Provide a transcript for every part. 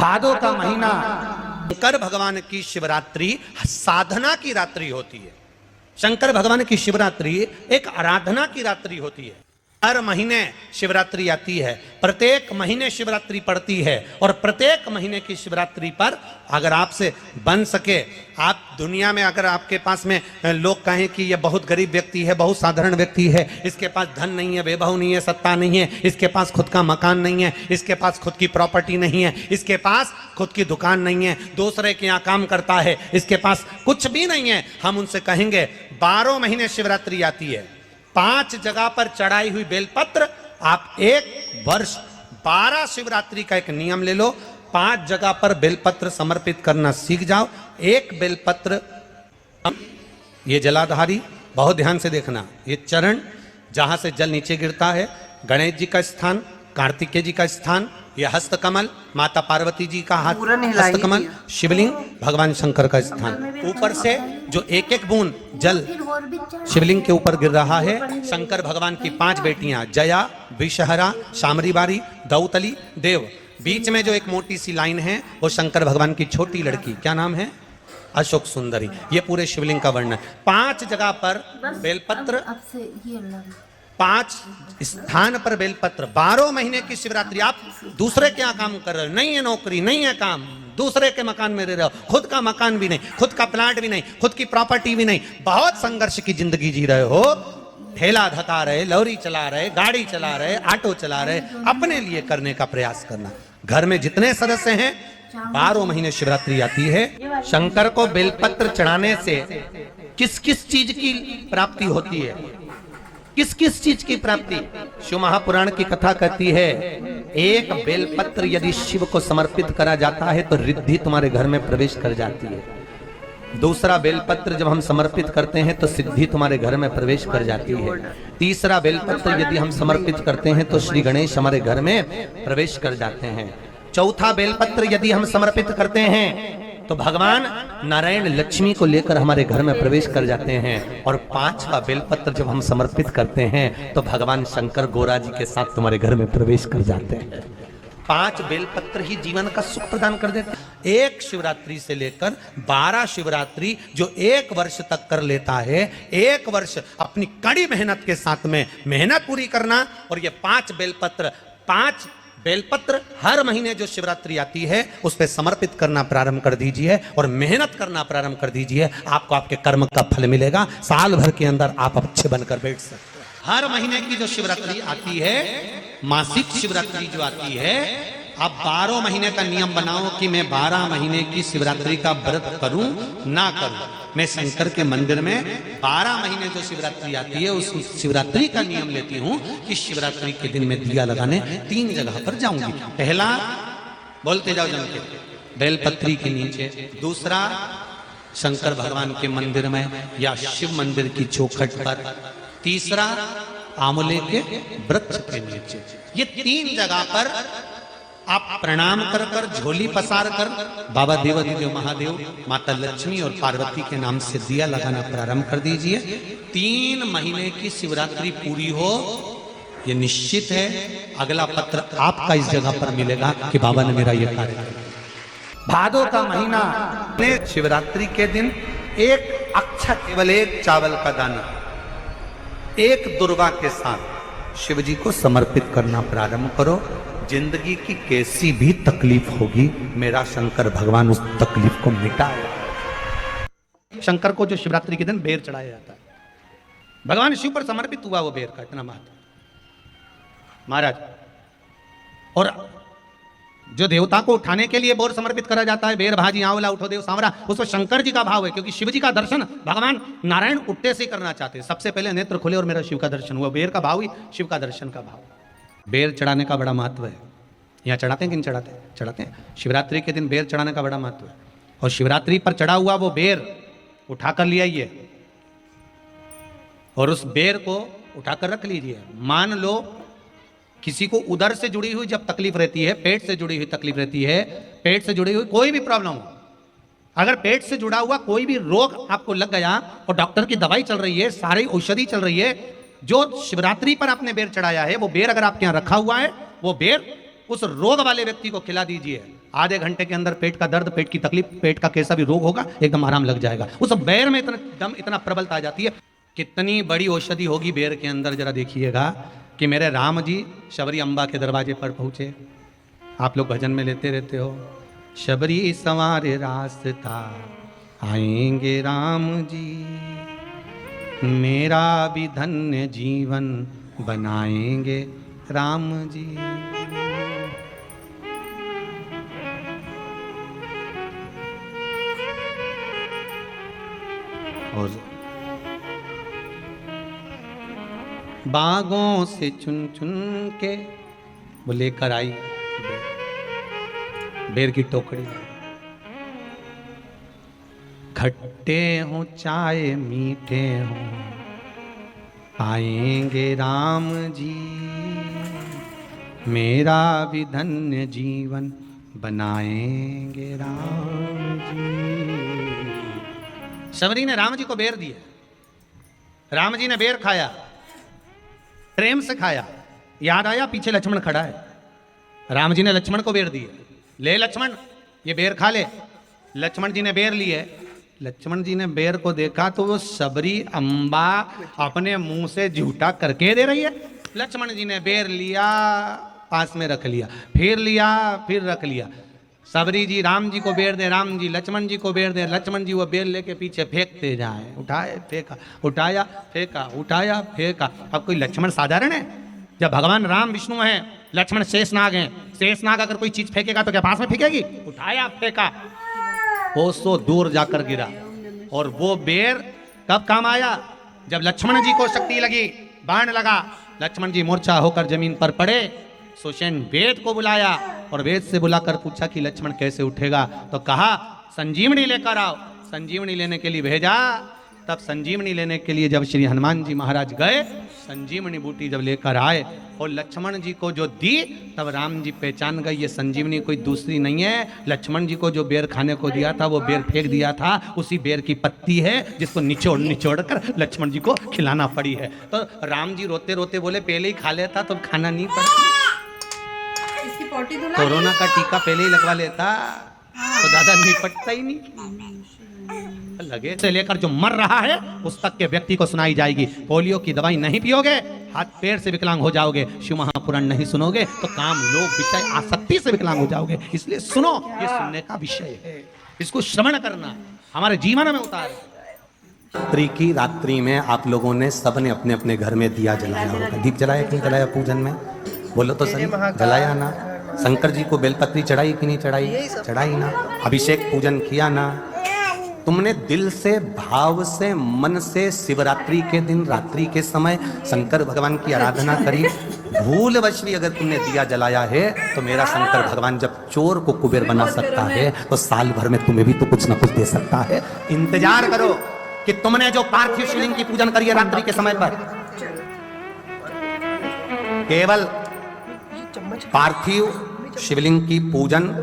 भादो का महीना शंकर भगवान की शिवरात्रि साधना की रात्रि होती है। शंकर भगवान की शिवरात्रि एक आराधना की रात्रि होती है। हर महीने शिवरात्रि आती है, प्रत्येक महीने शिवरात्रि पड़ती है और प्रत्येक महीने की शिवरात्रि पर अगर आपसे बन सके, आप दुनिया में अगर आपके पास में लोग कहें कि यह बहुत गरीब व्यक्ति है, बहुत साधारण व्यक्ति है, इसके पास धन नहीं है, वैभव नहीं है, सत्ता नहीं है, इसके पास खुद का मकान नहीं है, इसके पास खुद की प्रॉपर्टी नहीं है, इसके पास खुद की दुकान नहीं है, दूसरे के यहाँ काम करता है, इसके पास कुछ भी नहीं है, हम उनसे कहेंगे 12 महीने शिवरात्रि आती है, 5 जगह पर चढ़ाई हुई बेलपत्र, आप एक वर्ष 12 शिवरात्रि का एक नियम ले लो, 5 जगह पर बेलपत्र समर्पित करना सीख जाओ। एक बेलपत्र, ये जलाधारी, बहुत ध्यान से देखना, ये चरण जहां से जल नीचे गिरता है, गणेश जी का स्थान, कार्तिकेय जी का स्थान, यह हस्तकमल, माता पार्वती जी का हाथ हस्तकमल, शिवलिंग, भगवान शंकर का स्थान। ऊपर से जो एक एक बूंद जल शिवलिंग के ऊपर गिर रहा है, शंकर भगवान की 5 बेटियां जया, विषहरा, शामरी बारी, दौतली, देव, बीच में जो एक मोटी सी लाइन है वो शंकर भगवान की छोटी लड़की, क्या नाम है, अशोक सुंदरी। ये पूरे शिवलिंग का वर्णन। 5 जगह पर बेलपत्र, 5 स्थान पर बेलपत्र, 12 महीने की शिवरात्रि। आप दूसरे के यहाँ काम कर रहे हो, नहीं है नौकरी, नहीं है काम, दूसरे के मकान में रह रहे हो, खुद का मकान भी नहीं, खुद का प्लाट भी नहीं, खुद की प्रॉपर्टी भी नहीं, बहुत संघर्ष की जिंदगी जी रहे हो, ठेला धका रहे, लौरी चला रहे, गाड़ी चला रहे, ऑटो चला रहे, अपने लिए करने का प्रयास करना। घर में जितने सदस्य हैं, 12 महीने शिवरात्रि आती है। शंकर को बेलपत्र चढ़ाने से किस किस चीज की प्राप्ति होती है, किस किस चीज की प्राप्ति? शिव महापुराण की कथा कहती है, एक बेलपत्र यदि शिव को समर्पित करा जाता है तो रिद्धि तुम्हारे घर में प्रवेश कर जाती है। दूसरा बेलपत्र जब हम समर्पित करते हैं तो सिद्धि तुम्हारे घर में प्रवेश कर जाती है। तीसरा बेलपत्र यदि हम समर्पित करते हैं तो श्री गणेश हमारे घर में प्रवेश कर जाते हैं। चौथा बेलपत्र यदि हम समर्पित करते हैं तो भगवान नारायण लक्ष्मी को लेकर हमारे घर में प्रवेश कर जाते हैं। और 5वां बेलपत्र जब हम समर्पित करते हैं तो भगवान शंकर गोरा जी के साथ तुम्हारे घर में प्रवेश कर जाते हैं। 5 बेलपत्र ही जीवन का सुख प्रदान कर देते हैं। एक शिवरात्रि से लेकर 12 शिवरात्रि जो 1 वर्ष तक कर लेता है, 1 वर्ष अपनी कड़ी मेहनत के साथ में मेहनत पूरी करना। और ये 5 बेलपत्र हर महीने जो शिवरात्रि आती है उस पर समर्पित करना प्रारंभ कर दीजिए और मेहनत करना प्रारंभ कर दीजिए। आपको आपके कर्म का फल मिलेगा। साल भर के अंदर आप अच्छे बनकर बैठ सकते हैं। हर महीने की जो शिवरात्रि आती है, मासिक शिवरात्रि जो आती है, आप 12 महीने का नियम बनाओ कि मैं 12 महीने की शिवरात्रि का व्रत करूं ना करूं। मैं शंकर के मंदिर में 12 महीने जो शिवरात्रि आती है उस शिवरात्रि का नियम लेती हूं कि शिवरात्रि के दिन में दिया लगाने 3 जगह पर जाऊंगी। पहला, बोलते जाओ जम के, बेलपत्री के नीचे। दूसरा, शंकर भगवान के मंदिर में या शिव मंदिर की चौखट पर। तीसरा, आंवले के वृक्ष के नीचे। ये 3 जगह पर आप प्रणाम कर कर, झोली पसार कर बाबा देवाधिदेव महादेव, माता लक्ष्मी और पार्वती के नाम से दिया लगाना प्रारंभ कर दीजिए। 3 महीने की शिवरात्रि पूरी हो, ये निश्चित है अगला पत्र आपका इस जगह पर मिलेगा कि बाबा ने मेरा ये कार्य किया। भादो का महीना, शिवरात्रि के दिन एक अक्षत, केवल 1 चावल का दाना, 1 दुर्वा के साथ शिव जी को समर्पित करना प्रारंभ करो। जिंदगी की कैसी भी तकलीफ होगी, मेरा शंकर भगवान उस तकलीफ को मिटाएगा। शंकर को जो शिवरात्रि के दिन बेर चढ़ाया जाता है, भगवान शिव पर समर्पित हुआ वो बेर का इतना महत्व महाराज। और जो देवता को उठाने के लिए बोर समर्पित करा जाता है, बेर भाजी आंवला उठो देव सांवरा, उसमें शंकर जी का भाव है, क्योंकि शिव जी का दर्शन भगवान नारायण उठते से करना चाहते हैं। सबसे पहले नेत्र खुले और मेरा शिव का दर्शन हुआ। बेर का भाव ही शिव का दर्शन का भाव। बेर चढ़ाने का बड़ा महत्व है। यहाँ चढ़ाते हैं कि नहीं चढ़ाते? चढ़ाते हैं। शिवरात्रि के दिन बेर चढ़ाने का बड़ा महत्व है। और शिवरात्रि पर चढ़ा हुआ वो बेर उठाकर ले आइए और उस बेर को उठाकर रख लीजिए। मान लो किसी को उदर से जुड़ी हुई जब तकलीफ रहती है, पेट से जुड़ी हुई तकलीफ रहती है, पेट से जुड़ी हुई कोई भी प्रॉब्लम हो, अगर पेट से जुड़ा हुआ कोई भी रोग आपको लग गया और डॉक्टर की दवाई चल रही है, सारी औषधि चल रही है, जो शिवरात्रि पर आपने बेर चढ़ाया है वो बेर अगर आपके यहाँ रखा हुआ है, वो बेर उस रोग वाले व्यक्ति को खिला दीजिए। आधे घंटे के अंदर पेट का दर्द, पेट की तकलीफ, पेट का कैसा भी रोग होगा एकदम आराम लग जाएगा। उस बेर में इतना दम, इतना प्रबलता आ जाती है। कितनी बड़ी औषधि होगी बेर के अंदर, जरा देखिएगा कि मेरे राम जी शबरी अम्बा के दरवाजे पर पहुंचे। आप लोग भजन में लेते रहते हो, शबरी संवारे रास्ता आएंगे राम जी, मेरा भी धन्य जीवन बनाएंगे राम जी। और बागों से चुन चुन के वो लेकर आई बेर की टोकरी। खट्टे हो चाहे मीठे हो पाएंगे राम जी, मेरा भी धन्य जीवन बनाएंगे राम जी। शबरी ने राम जी को बेर दिया, राम जी ने बेर खाया, प्रेम से खाया। याद आया पीछे लक्ष्मण खड़ा है, राम जी ने लक्ष्मण को बेर दिए, ले लक्ष्मण ये बेर खा ले। लक्ष्मण जी ने बेर लिए, लक्ष्मण जी ने बेर को देखा तो वो शबरी अम्बा अपने मुंह से झूठा करके दे रही है। लक्ष्मण जी ने बेर लिया, पास में रख लिया, फिर लिया, फिर रख लिया। शबरी जी राम जी को बेर दे, राम जी लक्ष्मण जी को बेर दे, लक्ष्मण जी वो बेर लेके पीछे फेंकते जाए, उठाए फेंका, उठाया फेंका, उठाया फेंका। अब कोई लक्ष्मण साधारण है? जब भगवान राम विष्णु हैं, लक्ष्मण शेषनाग हैं, शेषनाग अगर कोई चीज फेंकेगा तो क्या पास में फेंकेगी? उठाया फेंका, कोसों दूर जाकर गिरा। और वो बेर कब काम आया? जब लक्ष्मण जी को शक्ति लगी, बाण लगा, लक्ष्मण जी मूर्छा होकर जमीन पर पड़े। सुषेण वेद को बुलाया और वेद से बुलाकर पूछा कि लक्ष्मण कैसे उठेगा, तो कहा संजीवनी लेकर आओ। संजीवनी लेने के लिए भेजा। तब संजीवनी लेने के लिए जब श्री हनुमान जी महाराज गए, संजीवनी बूटी जब लेकर आए और लक्ष्मण जी को जो दी, तब राम जी पहचान गए ये संजीवनी कोई दूसरी नहीं है। लक्ष्मण जी को जो बेर खाने को दिया था वो बेर फेंक दिया था, उसी बेर की पत्ती है जिसको निचोड़ निचोड़ कर लक्ष्मण जी को खिलाना पड़ी है। तो राम जी रोते रोते बोले पहले ही खा लेता तो खाना नहीं पड़ता, कोरोना का टीका पहले ही लगवा लेता तो दादा निपटता ही नहीं। लगे से लेकर जो मर रहा है उस तक के व्यक्ति को सुनाई जाएगी। पोलियो की दवाई नहीं पियोगे, हाथ पैर से विकलांग हो जाओगे। शिव महापुराण नहीं सुनोगे तो काम, लोभ, विषय, आसक्ति से विकलांग हो जाओगे। इसलिए सुनो, ये सुनने का विषय है, इसको श्रवण करना, हमारे जीवन में उतार। रात्रि की रात्रि में आप लोगों ने सबने अपने अपने घर में दिया जलाया होगा। दीप जलाया कि नहीं जलाया पूजन में? बोलो तो सही, जलाया ना? शंकर जी को बेलपत्री चढ़ाई कि नहीं चढ़ाई? चढ़ाई ना? अभिषेक पूजन किया ना? तुमने दिल से, भाव से, मन से शिवरात्रि के दिन, रात्रि के समय शंकर भगवान की आराधना करी। भूलवश भी अगर तुमने दिया जलाया है तो मेरा शंकर भगवान जब चोर को कुबेर बना सकता है तो साल भर में तुम्हें भी तो कुछ ना कुछ दे सकता है। इंतजार करो कि तुमने जो पार्थिव शिवलिंग की पूजन करी है रात्रि के समय पर, केवल पार्थिव शिवलिंग की पूजन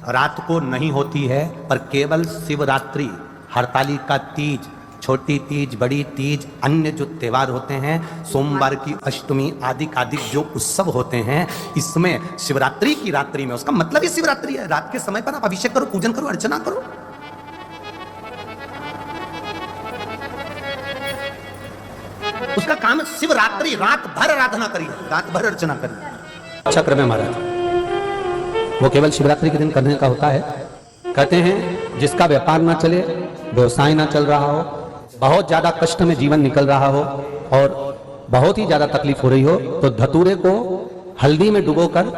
रात को नहीं होती है, पर केवल शिवरात्रि, हरतालिका तीज, छोटी तीज, बड़ी तीज, अन्य जो त्योहार होते हैं, सोमवार की अष्टमी आदि आदि जो उत्सव होते हैं, इसमें शिवरात्रि की रात्रि में, उसका मतलब ही शिवरात्रि है। रात के समय पर आप अभिषेक करो, पूजन करो, अर्चना करो। उसका काम शिवरात्रि, रात भर आराधना करिए, रात भर अर्चना करिए। चक्र में महाराज वो केवल शिवरात्रि के दिन करने का होता है। कहते हैं जिसका व्यापार ना चले, व्यवसाय ना चल रहा हो, बहुत ज्यादा कष्ट में जीवन निकल रहा हो और बहुत ही ज्यादा तकलीफ हो रही हो, तो धतूरे को हल्दी में डुबोकर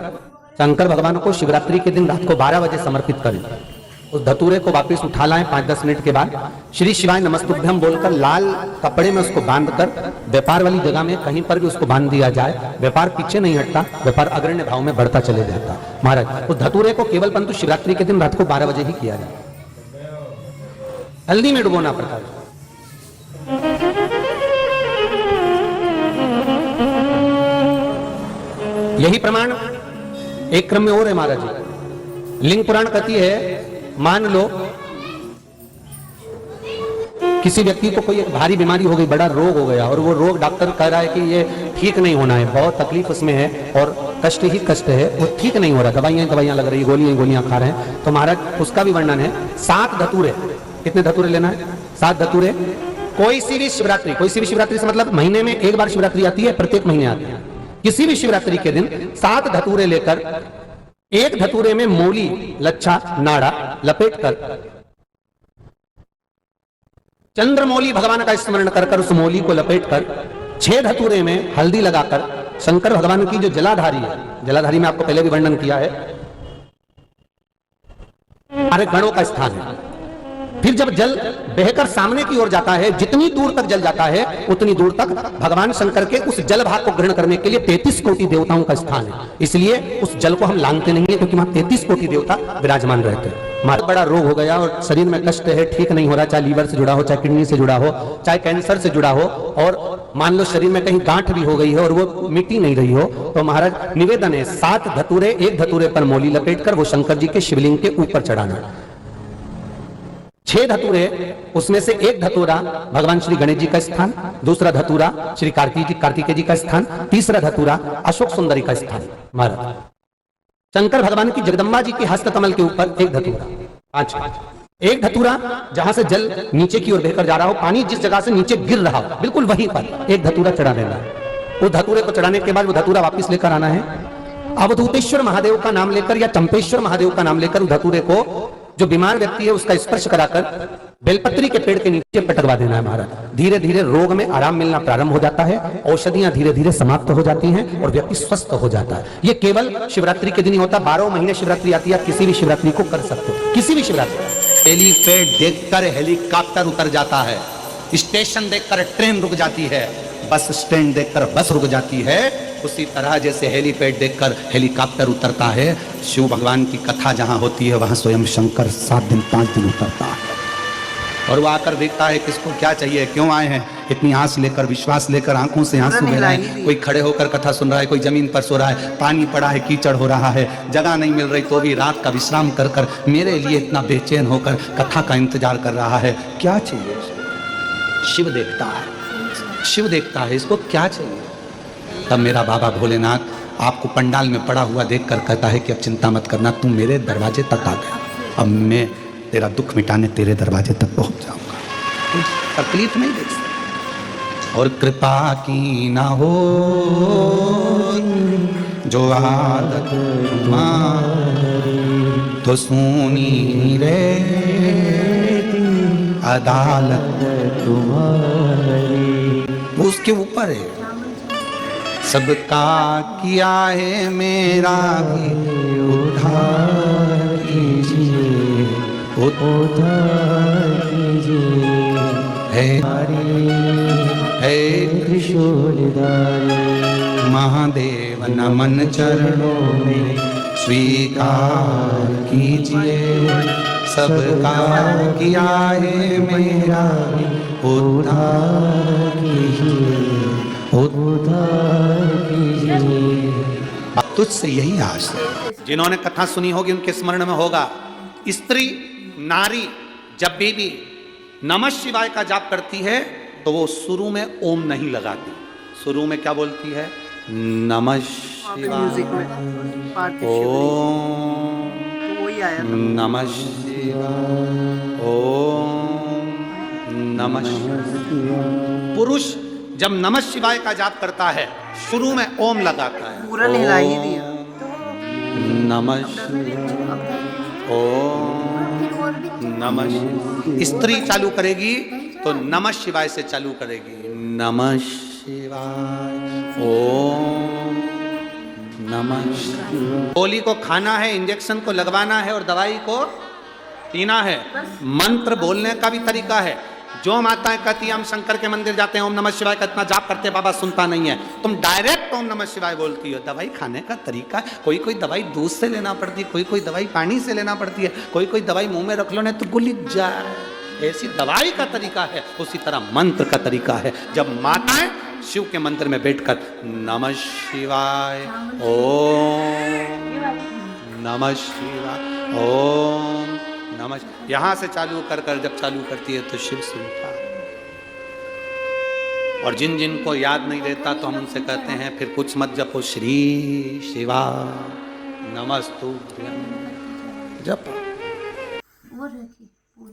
शंकर भगवान को शिवरात्रि के दिन रात को 12 बजे समर्पित करें। उस धतूरे को वापस उठा लाएं 5-10 मिनट के बाद, श्री शिवाय नमस्तुभ्यम बोलकर लाल कपड़े में उसको बांधकर व्यापार वाली जगह में कहीं पर भी उसको बांध दिया जाए। व्यापार पीछे नहीं हटता, व्यापार अग्रण्य भाव में बढ़ता चले जाता। महाराज उस धतूरे को केवल परंतु शिवरात्रि के दिन रात को 12 बजे ही किया जाए, हल्दी में डुबोना पड़ता है। यही प्रमाण एक क्रम में और है महाराज जी। लिंग पुराण कहती है, मान लो किसी व्यक्ति को कोई एक भारी बीमारी हो गई, बड़ा रोग हो गया, और वो रोग डॉक्टर कह रहा है कि ये ठीक नहीं होना है, बहुत तकलीफ उसमें है और कष्ट ही कष्ट है, वो ठीक नहीं हो रहा, दवाइयां लग रही, गोलियां खा रहे हैं, तो महाराज उसका भी वर्णन है। 7 धतूरे, कितने धतूरे लेना है? 7 धतूरे। कोई सी भी शिवरात्रि से मतलब महीने में एक बार शिवरात्रि आती है, प्रत्येक महीने आती है। किसी भी शिवरात्रि के दिन 7 धतूरे लेकर, एक धतूरे में मूली, लच्छा, नाड़ा लपेट कर, चंद्रमौली भगवान का स्मरण कर उस मौली को लपेट कर 6 धतूरे में हल्दी लगाकर शंकर भगवान की जो जलाधारी है, जलाधारी में आपको पहले भी वर्णन किया है, अरे गणों का स्थान है। फिर जब जल बहकर सामने की ओर जाता है, जितनी दूर तक जल जाता है उतनी दूर तक भगवान शंकर के उस जल भाग को ग्रहण करने के लिए 33 कोटि देवताओं का स्थान है। इसलिए उस जल को हम लांघते नहीं है, क्योंकि वहां 33 कोटि देवता विराजमान रहते हैं। हमारा बड़ा रोग हो गया और शरीर में कष्ट है, ठीक नहीं हो रहा, चाहे लीवर से जुड़ा हो, चाहे किडनी से जुड़ा हो, चाहे कैंसर से जुड़ा हो, और मान लो शरीर में कहीं गांठ भी हो गई है और वो मिटी नहीं रही हो, तो महाराज निवेदन है 7 धतूरे, एक धतूरे पर मौली लपेट कर वो शंकर जी के शिवलिंग के ऊपर चढ़ाना। 6 धतूरे, उसमें से एक धतूरा भगवान श्री गणेश जी का स्थान, दूसरा धतूरा श्री कार्तिकेय जी का स्थान, तीसरा धतूरा अशोक सुंदरी का स्थान। महाराज शंकर भगवान की जगदम्बा जी के हस्त कमल के ऊपर एक धतूरा, 5 एक धतूरा जहां से जल नीचे की ओर बहकर जा रहा हो, पानी जिस जगह से नीचे गिर रहा हो बिल्कुल वहीं पर एक धतूरा चढ़ा देना है। वो धतूरे को चढ़ाने के बाद वो धतूरा वापस लेकर आना है। अवधूतेश्वर महादेव का नाम लेकर या चंपेश्वर महादेव का नाम लेकर धतूरे को जो बीमार व्यक्ति है उसका स्पर्श कराकर बेलपत्री के पेड़ के नीचे पटकवा देना है। महाराज धीरे धीरे रोग में आराम मिलना प्रारंभ हो जाता है, औषधियां धीरे धीरे समाप्त हो जाती हैं और व्यक्ति स्वस्थ हो जाता है। ये केवल शिवरात्रि के दिन ही होता, 12 महीने शिवरात्रि आती है, आप किसी भी शिवरात्रि को कर सकते हो, किसी भी शिवरात्रि। हेलीपैड देखकर हेलीकॉप्टर उतर जाता है, स्टेशन देखकर ट्रेन रुक जाती है, बस स्टैंड देखकर बस रुक जाती है, उसी तरह जैसे हेलीपैड देखकर हेलीकॉप्टर उतरता है, शिव भगवान की कथा जहां होती है वहां स्वयं शंकर 7 दिन 5 दिन उतरता है और वो आकर देखता है किसको क्या चाहिए, क्यों आए हैं, इतनी आस लेकर, विश्वास लेकर, आंखों से आंसू बह रहे हैं। कोई खड़े होकर कथा सुन रहा है, कोई जमीन पर सो रहा है, पानी पड़ा है, कीचड़ हो रहा है, जगह नहीं मिल रही तो भी रात का विश्राम कर कर मेरे लिए इतना बेचैन होकर कथा का इंतजार कर रहा है। क्या चाहिए? शिव देखता है, शिव देखता है, इसको क्या चाहिए? तब मेरा बाबा भोलेनाथ आपको पंडाल में पड़ा हुआ देखकर कहता है कि अब चिंता मत करना, तुम मेरे दरवाजे तक आ गया, अब मैं तेरा दुख मिटाने तेरे दरवाजे तक पहुंच जाऊंगा, तकलीफ नहीं देख सकता। और कृपा की ना हो जो आदत तो सुनी रे अदालत तुम्हारी, वो उसके ऊपर है। सबका किया है मेरा भी उद्धार कीजिए, उद्धार कीजिए, है त्रिशूलधारी महादेव नमन चरणों में स्वीकार कीजिए, सबका किया है मेरा भी उद्धार कीजिए, उद्धार कीजिए। तुझसे यही आस है। जिन्होंने कथा सुनी होगी उनके स्मरण में होगा, स्त्री नारी जब भी नमः शिवाय का जाप करती है तो वो शुरू में ओम नहीं लगाती, शुरू में क्या बोलती है? नमः शिवाय, ओम नमः शिवाय, ओम नमः शिवाय। पुरुष जब नमः शिवाय का जाप करता है शुरू में ओम लगाता है, पूरा हिला ही दिया, नमः शिवाय, ओम नमः शिवाय। स्त्री चालू करेगी तो नमः शिवाय से चालू करेगी, नमः शिवाय, ओम नमः शिवाय। गोली को खाना है, इंजेक्शन को लगवाना है और दवाई को पीना है। मंत्र बोलने का भी तरीका है। जो माताएं कहती हैं हम शंकर के मंदिर जाते हैं, ओम नमः शिवाय का इतना जाप करते, बाबा सुनता नहीं है, तुम डायरेक्ट ओम नमः शिवाय बोलती हो। दवाई खाने का तरीका, कोई कोई दवाई दूध से लेना पड़ती है, कोई कोई दवाई पानी से लेना पड़ती है, कोई कोई दवाई मुंह में रख लो नहीं तो गुलिक जाए, ऐसी दवाई का तरीका है। उसी तरह मंत्र का तरीका है। जब माताएं शिव के मंदिर में बैठकर नमः शिवाय, ओम नमः शिवाय, ओम नमः, यहां से चालू कर कर जब चालू करती है तो शिव सुनता है। और जिन जिन को याद नहीं रहता तो हम उनसे कहते हैं फिर कुछ मत जपो, श्री शिवा नमस्तुभ्यं जप।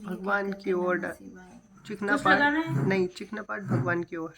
भगवान की ओर चिकना पाठ नहीं, चिकना पाठ भगवान की ओर।